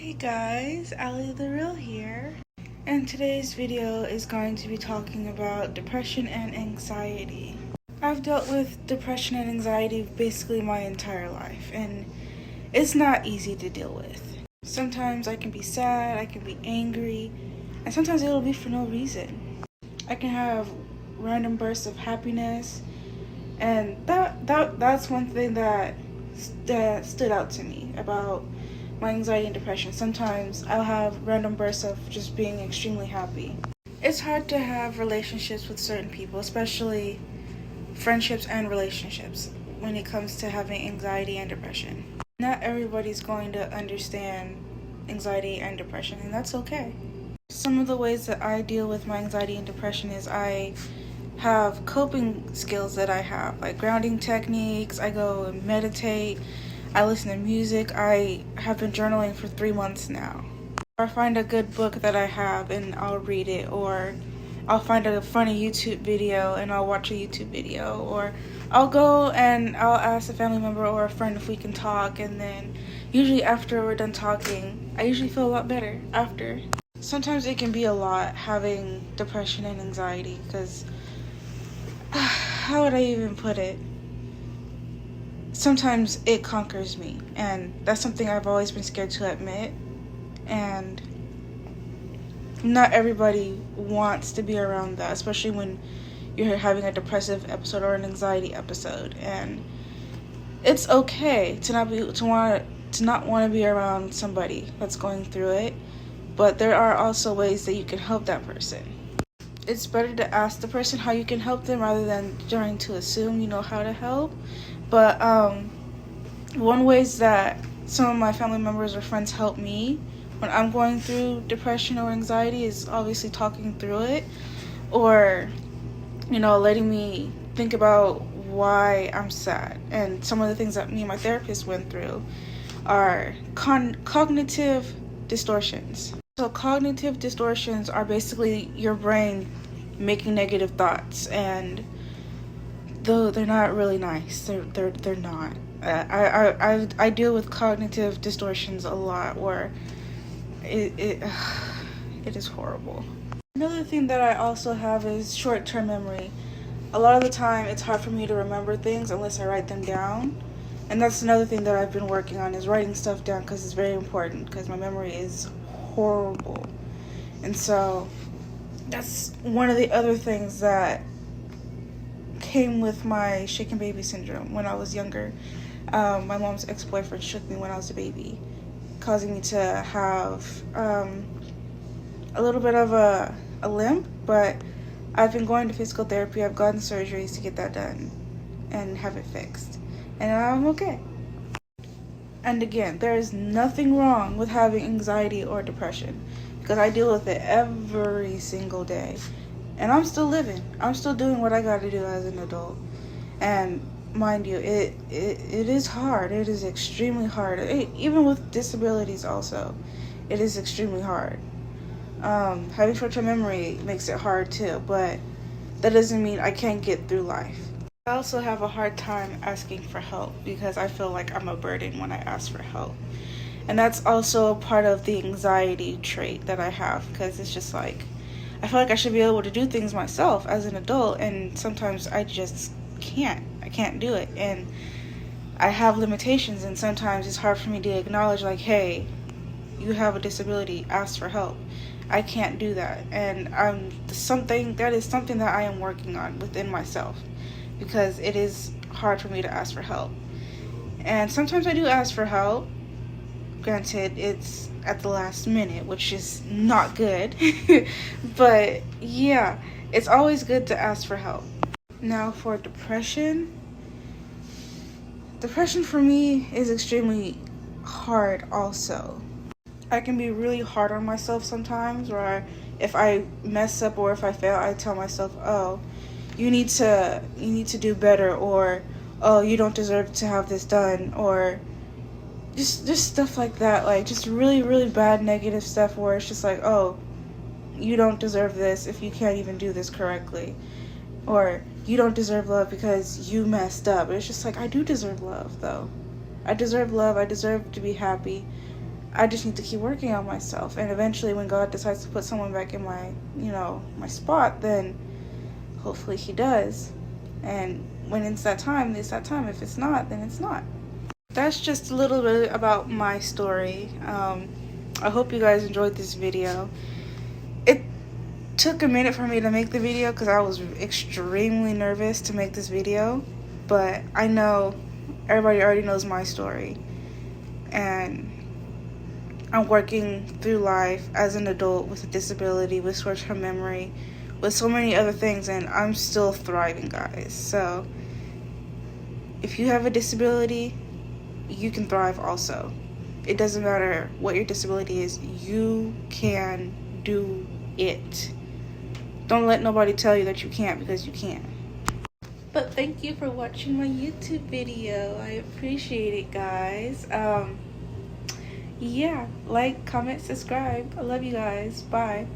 Hey guys, Ali the Real here, and today's video is going to be talking about depression and anxiety. I've dealt with depression and anxiety basically my entire life, and it's not easy to deal with. Sometimes I can be sad, I can be angry, and sometimes it'll be for no reason. I can have random bursts of happiness, and that's one thing that stood out to me about my anxiety and depression. Sometimes I'll have random bursts of just being extremely happy. It's hard to have relationships with certain people, especially friendships and relationships, when it comes to having anxiety and depression. Not everybody's going to understand anxiety and depression, and that's okay. Some of the ways that I deal with my anxiety and depression is I have coping skills that I have, like grounding techniques. I go and meditate. I listen to music. I have been journaling for 3 months now. I find a good book that I have and I'll read it, or I'll find a funny YouTube video and I'll watch a YouTube video, or I'll go and I'll ask a family member or a friend if we can talk, and then usually after we're done talking, I usually feel a lot better after. Sometimes it can be a lot having depression and anxiety because how would I even put it? Sometimes it conquers me, and that's something I've always been scared to admit, and not everybody wants to be around that, especially when you're having a depressive episode or an anxiety episode. And it's okay to not want to be around somebody that's going through it, but there are also ways that you can help that person. It's better to ask the person how you can help them rather than trying to assume you know how to help. But one ways that some of my family members or friends help me when I'm going through depression or anxiety is obviously talking through it, or letting me think about why I'm sad. And some of the things that me and my therapist went through are cognitive distortions. So cognitive distortions are basically your brain making negative thoughts, and though they're not really nice, they're not. I deal with cognitive distortions a lot, where it is horrible. Another thing that I also have is short-term memory. A lot of the time, it's hard for me to remember things unless I write them down, and that's another thing that I've been working on, is writing stuff down, because it's very important, because my memory is horrible. And so that's one of the other things that came with my shaken baby syndrome when I was younger. My mom's ex-boyfriend shook me when I was a baby, causing me to have a little bit of a limp, but I've been going to physical therapy. I've gotten surgeries to get that done and have it fixed, and I'm okay. And again, there is nothing wrong with having anxiety or depression, because I deal with it every single day. And I'm still living. I'm still doing what I got to do as an adult. And mind you, it is hard. It is extremely hard. Even with disabilities also, it is extremely hard. Having short-term memory makes it hard too, but that doesn't mean I can't get through life. I also have a hard time asking for help, because I feel like I'm a burden when I ask for help. And that's also a part of the anxiety trait that I have, because it's just like, I feel like I should be able to do things myself as an adult, and sometimes I just can't. I can't do it, and I have limitations, and sometimes it's hard for me to acknowledge, like, hey, you have a disability, ask for help. I can't do that, and that is something that I am working on within myself, because it is hard for me to ask for help. And sometimes I do ask for help. Granted, it's at the last minute, which is not good. But yeah, it's always good to ask for help. Now for depression for me is extremely hard also. I can be really hard on myself sometimes, where if I mess up or if I fail, I tell myself, oh, you need to do better, or oh, you don't deserve to have this done, or just stuff like that, like just really, really bad negative stuff, where it's just like, oh, you don't deserve this if you can't even do this correctly, or you don't deserve love because you messed up. It's just like, I do deserve love, though. I deserve love. I deserve to be happy. I just need to keep working on myself. And eventually when God decides to put someone back in my, my spot, then hopefully he does. And when it's that time, it's that time. If it's not, then it's not. That's just a little bit about my story. I hope you guys enjoyed this video. It took a minute for me to make the video because I was extremely nervous to make this video. But I know everybody already knows my story. And I'm working through life as an adult with a disability, with short-term memory, with so many other things, and I'm still thriving, guys. So if you have a disability, you can thrive also. It doesn't matter what your disability is, you can do it. Don't let nobody tell you that you can't, because you can. But thank you for watching my YouTube video. I appreciate it, guys. Yeah, like, comment, subscribe. I love you guys. Bye.